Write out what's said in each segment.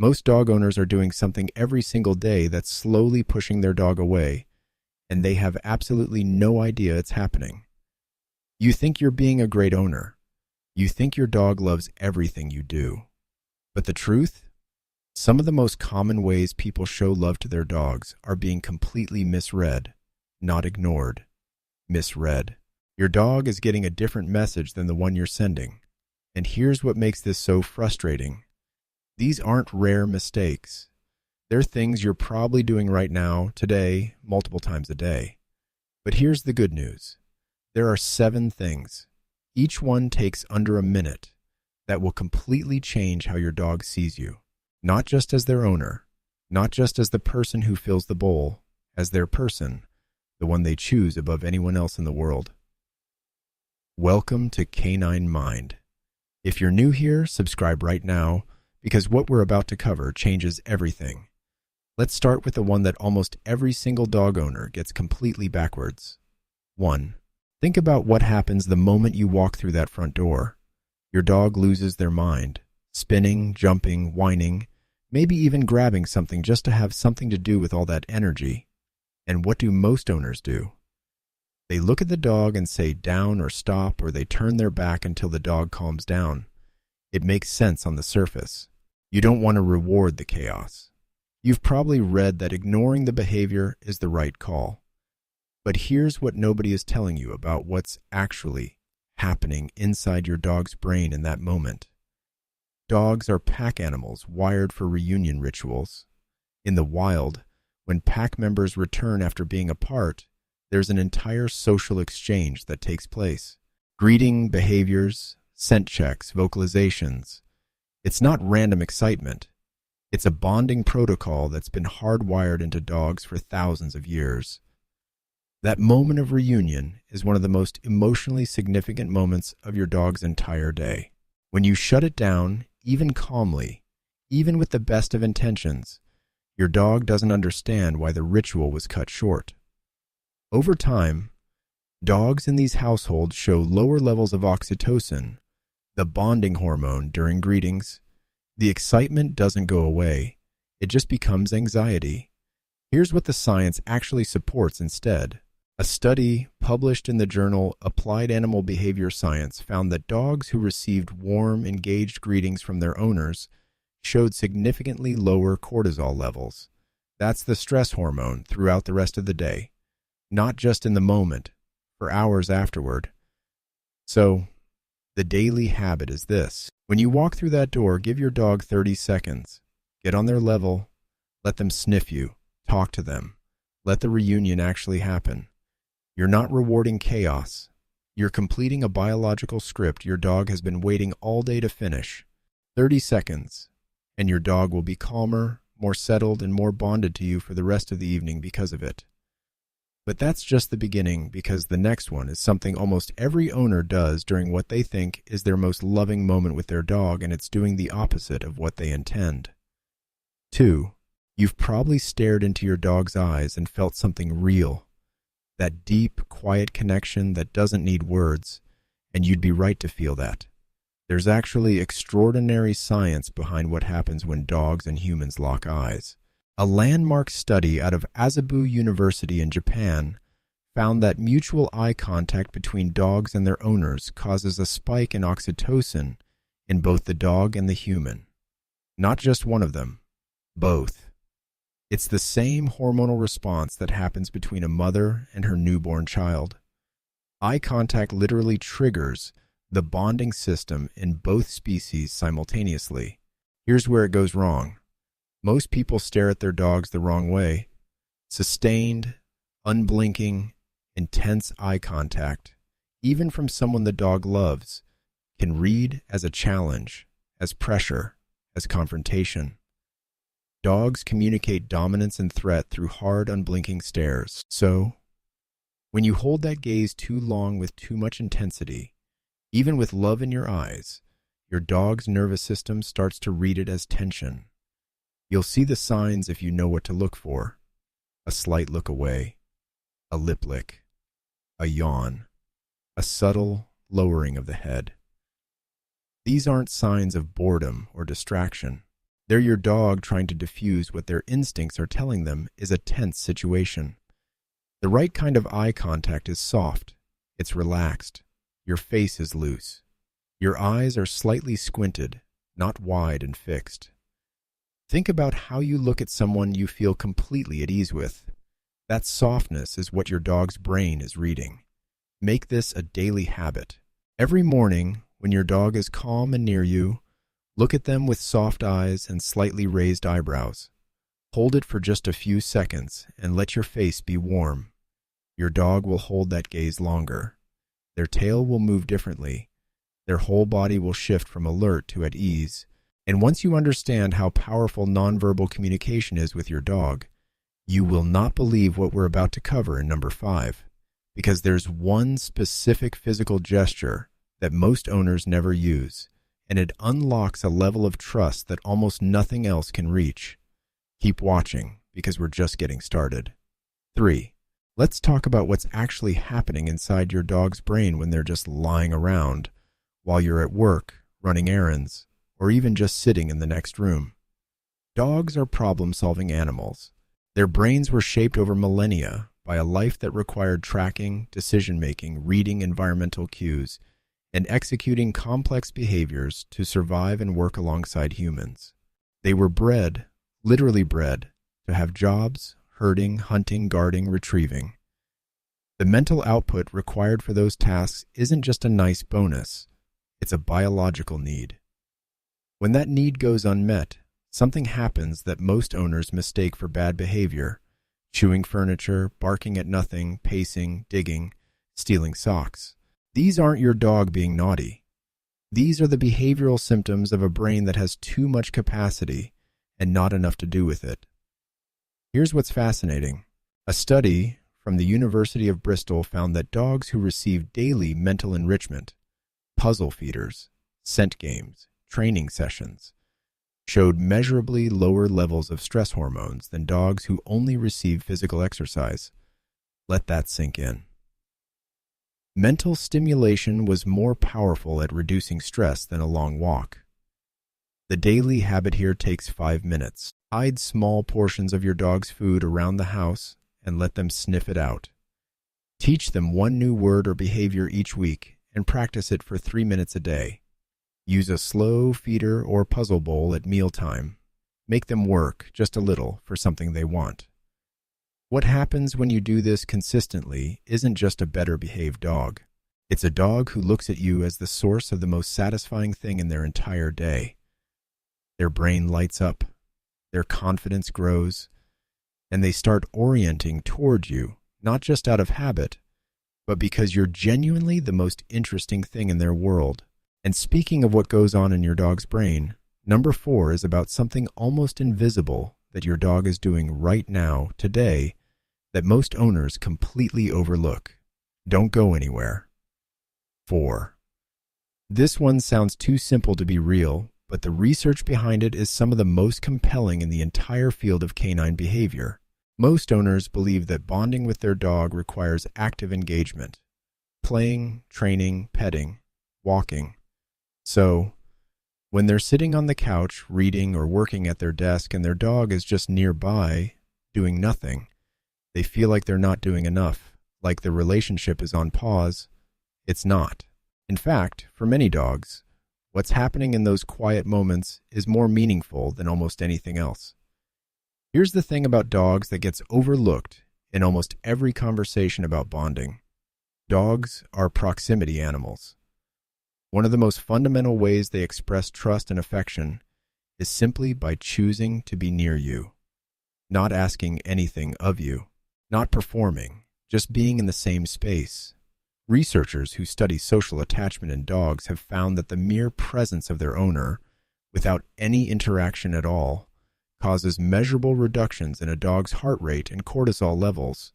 Most dog owners are doing something every single day that's slowly pushing their dog away, and they have absolutely no idea it's happening. You think you're being a great owner. You think your dog loves everything you do. But the truth? Some of the most common ways people show love to their dogs are being completely misread, not ignored. Misread. Your dog is getting a different message than the one you're sending. And here's what makes this so frustrating. These aren't rare mistakes. They're things you're probably doing right now, today, multiple times a day. But here's the good news. There are 7 things. Each one takes under a minute that will completely change how your dog sees you. Not just as their owner, not just as the person who fills the bowl, as their person, the one they choose above anyone else in the world. Welcome to Canine Mind. If you're new here, subscribe right now, because what we're about to cover changes everything. Let's start with the one that almost every single dog owner gets completely backwards. 1. Think about what happens the moment you walk through that front door. Your dog loses their mind, spinning, jumping, whining, maybe even grabbing something just to have something to do with all that energy. And what do most owners do? They look at the dog and say down or stop, or they turn their back until the dog calms down. It makes sense on the surface. You don't want to reward the chaos. You've probably read that ignoring the behavior is the right call. But here's what nobody is telling you about what's actually happening inside your dog's brain in that moment. Dogs are pack animals wired for reunion rituals. In the wild, when pack members return after being apart, there's an entire social exchange that takes place. Greeting, behaviors, scent checks, vocalizations. It's not random excitement. It's a bonding protocol that's been hardwired into dogs for thousands of years. That moment of reunion is one of the most emotionally significant moments of your dog's entire day. When you shut it down, even calmly, even with the best of intentions, your dog doesn't understand why the ritual was cut short. Over time, dogs in these households show lower levels of oxytocin, the bonding hormone, during greetings. The excitement doesn't go away. It just becomes anxiety. Here's what the science actually supports instead. A study published in the journal Applied Animal Behavior Science found that dogs who received warm, engaged greetings from their owners showed significantly lower cortisol levels. That's the stress hormone throughout the rest of the day, not just in the moment, for hours afterward. So, the daily habit is this. When you walk through that door, give your dog 30 seconds. Get on their level. Let them sniff you. Talk to them. Let the reunion actually happen. You're not rewarding chaos. You're completing a biological script your dog has been waiting all day to finish. 30 seconds, and your dog will be calmer, more settled, and more bonded to you for the rest of the evening because of it. But that's just the beginning, because the next one is something almost every owner does during what they think is their most loving moment with their dog, and it's doing the opposite of what they intend. 2. You've probably stared into your dog's eyes and felt something real. That deep, quiet connection that doesn't need words, and you'd be right to feel that. There's actually extraordinary science behind what happens when dogs and humans lock eyes. A landmark study out of Azabu University in Japan found that mutual eye contact between dogs and their owners causes a spike in oxytocin in both the dog and the human. Not just one of them, both. It's the same hormonal response that happens between a mother and her newborn child. Eye contact literally triggers the bonding system in both species simultaneously. Here's where it goes wrong. Most people stare at their dogs the wrong way. Sustained, unblinking, intense eye contact, even from someone the dog loves, can read as a challenge, as pressure, as confrontation. Dogs communicate dominance and threat through hard, unblinking stares. So, when you hold that gaze too long with too much intensity, even with love in your eyes, your dog's nervous system starts to read it as tension. You'll see the signs if you know what to look for. A slight look away, a lip lick, a yawn, a subtle lowering of the head. These aren't signs of boredom or distraction. They're your dog trying to diffuse what their instincts are telling them is a tense situation. The right kind of eye contact is soft. It's relaxed. Your face is loose. Your eyes are slightly squinted, not wide and fixed. Think about how you look at someone you feel completely at ease with. That softness is what your dog's brain is reading. Make this a daily habit. Every morning, when your dog is calm and near you, look at them with soft eyes and slightly raised eyebrows. Hold it for just a few seconds and let your face be warm. Your dog will hold that gaze longer. Their tail will move differently. Their whole body will shift from alert to at ease. And once you understand how powerful nonverbal communication is with your dog, you will not believe what we're about to cover in number 5, because there's one specific physical gesture that most owners never use, and it unlocks a level of trust that almost nothing else can reach. Keep watching, because we're just getting started. 3. Let's talk about what's actually happening inside your dog's brain when they're just lying around, while you're at work, running errands, or even just sitting in the next room. Dogs are problem-solving animals. Their brains were shaped over millennia by a life that required tracking, decision-making, reading environmental cues, and executing complex behaviors to survive and work alongside humans. They were bred, literally bred, to have jobs, herding, hunting, guarding, retrieving. The mental output required for those tasks isn't just a nice bonus, it's a biological need. When that need goes unmet, something happens that most owners mistake for bad behavior: chewing furniture, barking at nothing, pacing, digging, stealing socks. These aren't your dog being naughty. These are the behavioral symptoms of a brain that has too much capacity and not enough to do with it. Here's what's fascinating. A study from the University of Bristol found that dogs who received daily mental enrichment, puzzle feeders, scent games, training sessions, showed measurably lower levels of stress hormones than dogs who only received physical exercise. Let that sink in. Mental stimulation was more powerful at reducing stress than a long walk. The daily habit here takes 5 minutes. Hide small portions of your dog's food around the house and let them sniff it out. Teach them one new word or behavior each week and practice it for 3 minutes a day. Use a slow feeder or puzzle bowl at mealtime. Make them work just a little for something they want. What happens when you do this consistently isn't just a better behaved dog. It's a dog who looks at you as the source of the most satisfying thing in their entire day. Their brain lights up, their confidence grows, and they start orienting toward you, not just out of habit, but because you're genuinely the most interesting thing in their world. And speaking of what goes on in your dog's brain, number 4 is about something almost invisible that your dog is doing right now, today, that most owners completely overlook. Don't go anywhere. 4. This one sounds too simple to be real, but the research behind it is some of the most compelling in the entire field of canine behavior. Most owners believe that bonding with their dog requires active engagement: playing, training, petting, walking. So, when they're sitting on the couch, reading or working at their desk, and their dog is just nearby, doing nothing, they feel like they're not doing enough, like the relationship is on pause. It's not. In fact, for many dogs, what's happening in those quiet moments is more meaningful than almost anything else. Here's the thing about dogs that gets overlooked in almost every conversation about bonding. Dogs are proximity animals. One of the most fundamental ways they express trust and affection is simply by choosing to be near you, not asking anything of you, not performing, just being in the same space. Researchers who study social attachment in dogs have found that the mere presence of their owner, without any interaction at all, causes measurable reductions in a dog's heart rate and cortisol levels.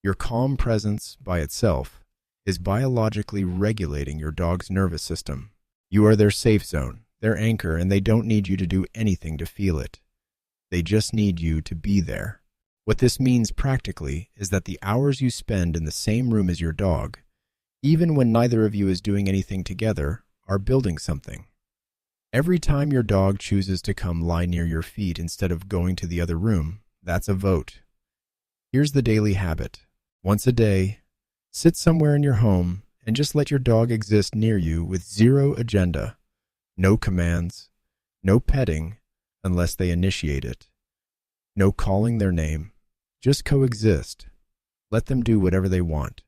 Your calm presence by itself is biologically regulating your dog's nervous system. You are their safe zone, their anchor, and they don't need you to do anything to feel it. They just need you to be there. What this means practically is that the hours you spend in the same room as your dog, even when neither of you is doing anything together, are building something. Every time your dog chooses to come lie near your feet instead of going to the other room, that's a vote. Here's the daily habit. Once a day, sit somewhere in your home and just let your dog exist near you with zero agenda. No commands, no petting unless they initiate it, no calling their name. Just coexist. Let them do whatever they want.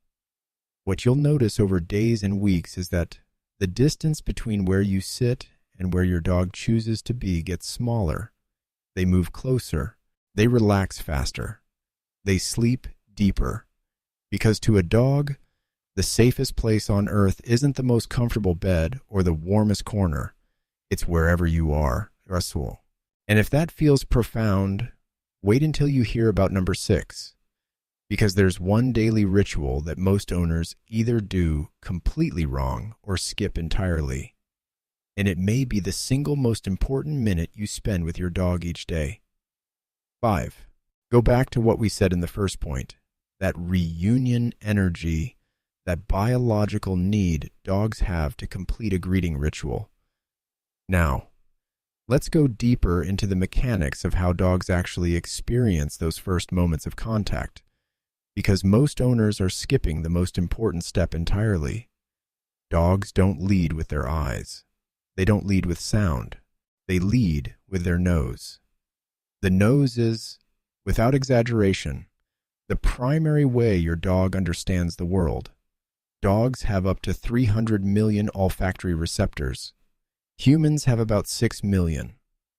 What you'll notice over days and weeks is that the distance between where you sit and where your dog chooses to be gets smaller. They move closer. They relax faster. They sleep deeper. Because to a dog, the safest place on earth isn't the most comfortable bed or the warmest corner. It's wherever you are, Rasul. And if that feels profound, wait until you hear about number 6. Because there's one daily ritual that most owners either do completely wrong or skip entirely. And it may be the single most important minute you spend with your dog each day. 5. Go back to what we said in the first point, that reunion energy, that biological need dogs have to complete a greeting ritual. Now, let's go deeper into the mechanics of how dogs actually experience those first moments of contact, because most owners are skipping the most important step entirely. Dogs don't lead with their eyes. They don't lead with sound. They lead with their nose. The nose is, without exaggeration, the primary way your dog understands the world. Dogs have up to 300 million olfactory receptors. Humans have about 6 million.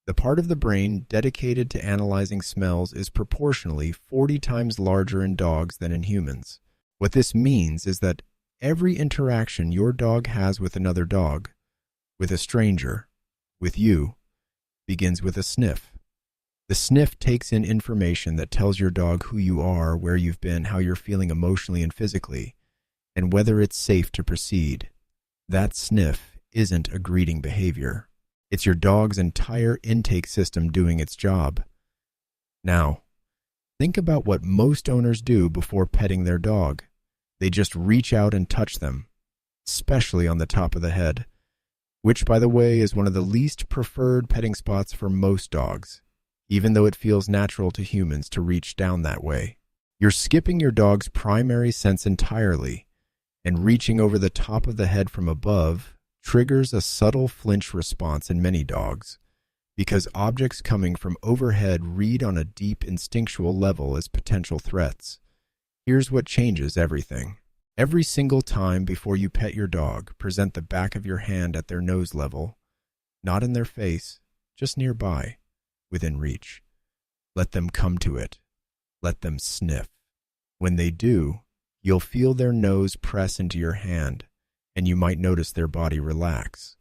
The part of the brain dedicated to analyzing smells is proportionally 40 times larger in dogs than in humans. What this means is that every interaction your dog has with another dog, with a stranger, with you, begins with a sniff. The sniff takes in information that tells your dog who you are, where you've been, how you're feeling emotionally and physically, and whether it's safe to proceed. That sniff isn't a greeting behavior. It's your dog's entire intake system doing its job. Now, think about what most owners do before petting their dog. They just reach out and touch them, especially on the top of the head, which, by the way, is one of the least preferred petting spots for most dogs, even though it feels natural to humans to reach down that way. You're skipping your dog's primary sense entirely, and reaching over the top of the head from above triggers a subtle flinch response in many dogs, because objects coming from overhead read on a deep instinctual level as potential threats. Here's what changes everything. Every single time before you pet your dog, present the back of your hand at their nose level, not in their face, just nearby, within reach. Let them come to it. Let them sniff. When they do, you'll feel their nose press into your hand, and you might notice their body relax.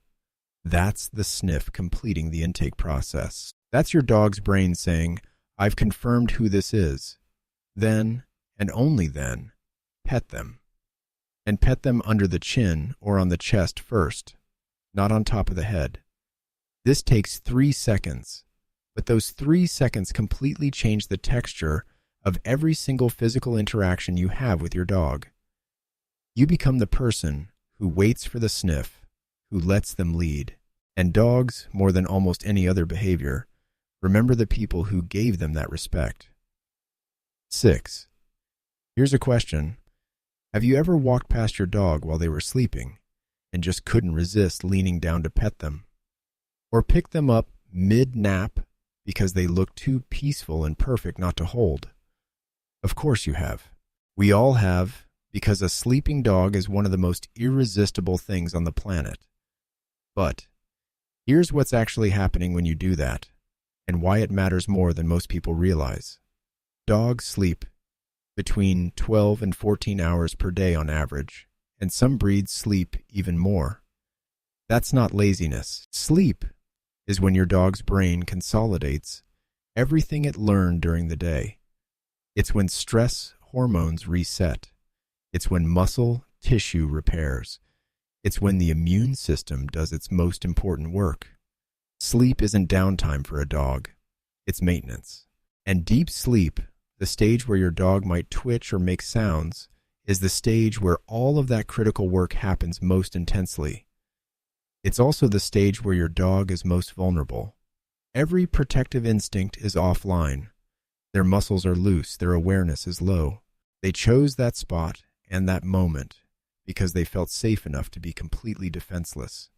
That's the sniff completing the intake process. That's your dog's brain saying, I've confirmed who this is. Then, and only then, pet them. And pet them under the chin or on the chest first, not on top of the head. This takes 3 seconds, but those 3 seconds completely change the texture of every single physical interaction you have with your dog. You become the person who waits for the sniff, who lets them lead. And dogs, more than almost any other behavior, remember the people who gave them that respect. 6. Here's a question. Have you ever walked past your dog while they were sleeping and just couldn't resist leaning down to pet them? Or pick them up mid-nap because they looked too peaceful and perfect not to hold? Of course you have. We all have, because a sleeping dog is one of the most irresistible things on the planet. But here's what's actually happening when you do that, and why it matters more than most people realize. Dogs sleep between 12 and 14 hours per day on average, and some breeds sleep even more. That's not laziness. Sleep is when your dog's brain consolidates everything it learned during the day. It's when stress hormones reset. It's when muscle tissue repairs. It's when the immune system does its most important work. Sleep isn't downtime for a dog. It's maintenance. And deep sleep, the stage where your dog might twitch or make sounds, is the stage where all of that critical work happens most intensely. It's also the stage where your dog is most vulnerable. Every protective instinct is offline. Their muscles are loose, their awareness is low. They chose that spot and that moment because they felt safe enough to be completely defenseless.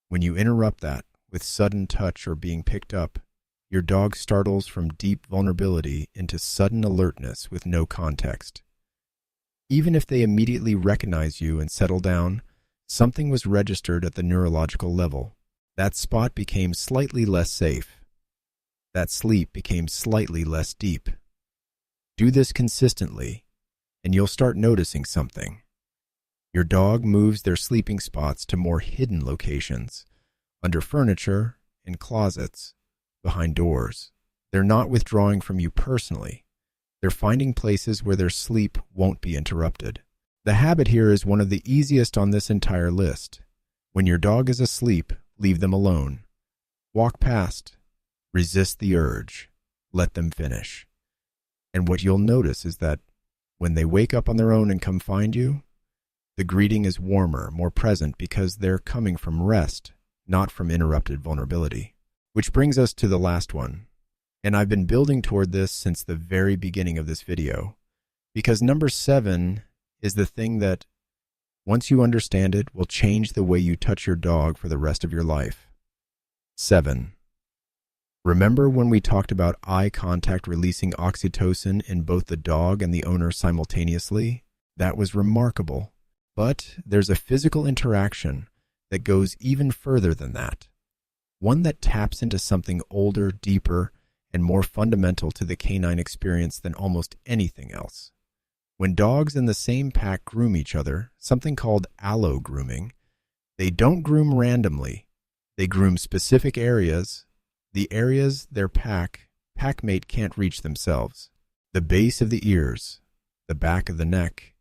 When you interrupt that with sudden touch or being picked up, your dog startles from deep vulnerability into sudden alertness with no context. Even if they immediately recognize you and settle down, something was registered at the neurological level. That spot became slightly less safe. That sleep became slightly less deep. Do this consistently, and you'll start noticing something. Your dog moves their sleeping spots to more hidden locations, under furniture, in closets, behind doors. They're not withdrawing from you personally. They're finding places where their sleep won't be interrupted. The habit here is one of the easiest on this entire list. When your dog is asleep, leave them alone. Walk past. Resist the urge. Let them finish. And what you'll notice is that when they wake up on their own and come find you, the greeting is warmer, more present because they're coming from rest, not from interrupted vulnerability. Which brings us to the last one. And I've been building toward this since the very beginning of this video, because number 7 is the thing that, once you understand it, will change the way you touch your dog for the rest of your life. 7. Remember when we talked about eye contact releasing oxytocin in both the dog and the owner simultaneously? That was remarkable. But there's a physical interaction that goes even further than that. One that taps into something older, deeper, and more fundamental to the canine experience than almost anything else. When dogs in the same pack groom each other, something called allo-grooming, they don't groom randomly. They groom specific areas, the areas their packmate can't reach themselves. The base of the ears, the back of the neck,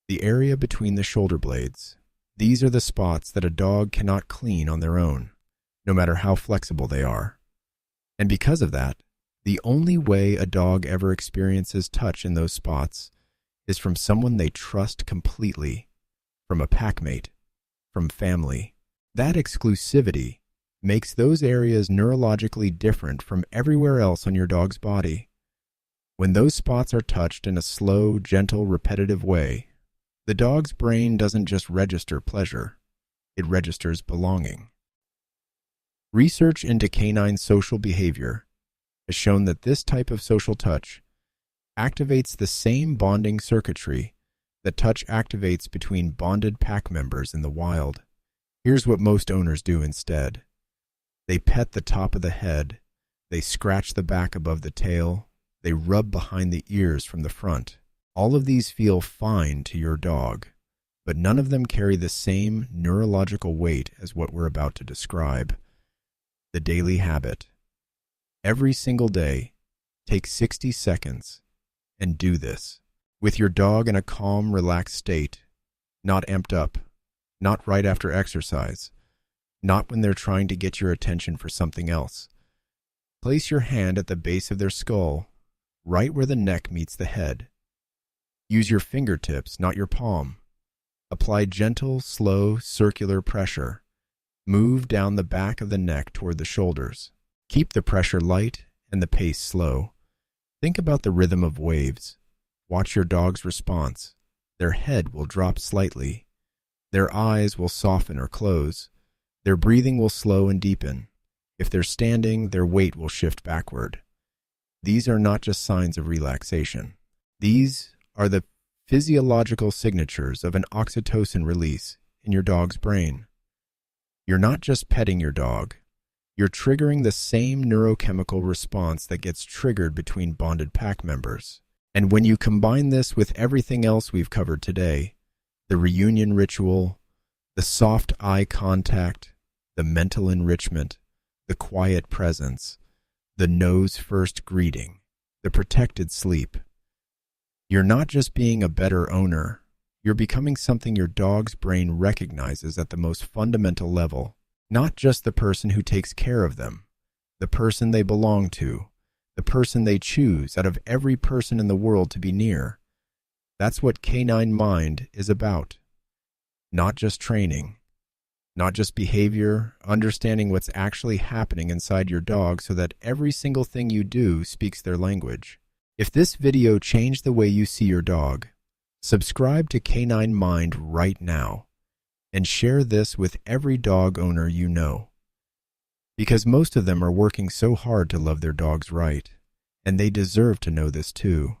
the area between the shoulder blades. These are the spots that a dog cannot clean on their own, no matter how flexible they are. And because of that, the only way a dog ever experiences touch in those spots is from someone they trust completely, from a packmate, from family. That exclusivity makes those areas neurologically different from everywhere else on your dog's body. When those spots are touched in a slow, gentle, repetitive way, the dog's brain doesn't just register pleasure, it registers belonging. Research into canine social behavior has shown that this type of social touch activates the same bonding circuitry that touch activates between bonded pack members in the wild. Here's what most owners do instead. They pet the top of the head, they scratch the back above the tail, they rub behind the ears from the front. All of these feel fine to your dog, but none of them carry the same neurological weight as what we're about to describe. The daily habit. Every single day, take 60 seconds and do this. With your dog in a calm, relaxed state, not amped up, not right after exercise, not when they're trying to get your attention for something else. Place your hand at the base of their skull, right where the neck meets the head. Use your fingertips, not your palm. Apply gentle, slow, circular pressure. Move down the back of the neck toward the shoulders. Keep the pressure light and the pace slow. Think about the rhythm of waves. Watch your dog's response. Their head will drop slightly. Their eyes will soften or close. Their breathing will slow and deepen. If they're standing, their weight will shift backward. These are not just signs of relaxation. These are the physiological signatures of an oxytocin release in your dog's brain. You're not just petting your dog. You're triggering the same neurochemical response that gets triggered between bonded pack members. And when you combine this with everything else we've covered today, the reunion ritual, the soft eye contact, the mental enrichment, the quiet presence, the nose-first greeting, the protected sleep, you're not just being a better owner, you're becoming something your dog's brain recognizes at the most fundamental level. Not just the person who takes care of them, the person they belong to, the person they choose out of every person in the world to be near. That's what Canine Mind is about. Not just training, Not just behavior, understanding what's actually happening inside your dog so that every single thing you do speaks their language. If this video changed the way you see your dog, subscribe to Canine Mind right now and share this with every dog owner you know. Because most of them are working so hard to love their dogs right, and they deserve to know this too.